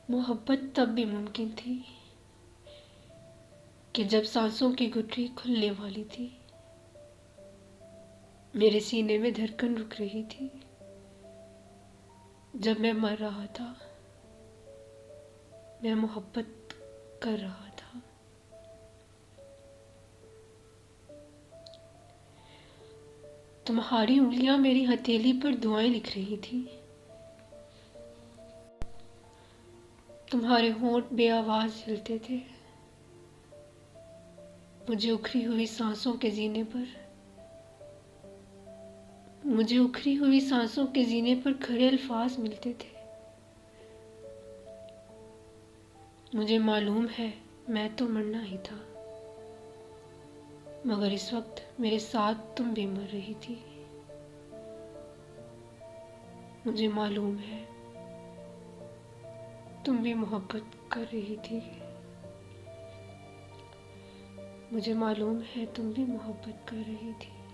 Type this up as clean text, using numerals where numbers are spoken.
मोहब्बत तब भी मुमकिन थी कि जब सांसों की गुठली खुलने वाली थी, मेरे सीने में धड़कन रुक रही थी। जब मैं मर रहा था, मैं मोहब्बत कर रहा था। तुम्हारी उंगलियां मेरी हथेली पर दुआएं लिख रही थी। तुम्हारे होंठ बेआवाज हिलते थे। मुझे उखड़ी हुई सांसों के जीने पर खरे अल्फाज मिलते थे। मुझे मालूम है मैं तो मरना ही था, मगर इस वक्त मेरे साथ तुम भी मर रही थी। मुझे मालूम है तुम भी मोहब्बत कर रही थी। मुझे मालूम है तुम भी मोहब्बत कर रही थी।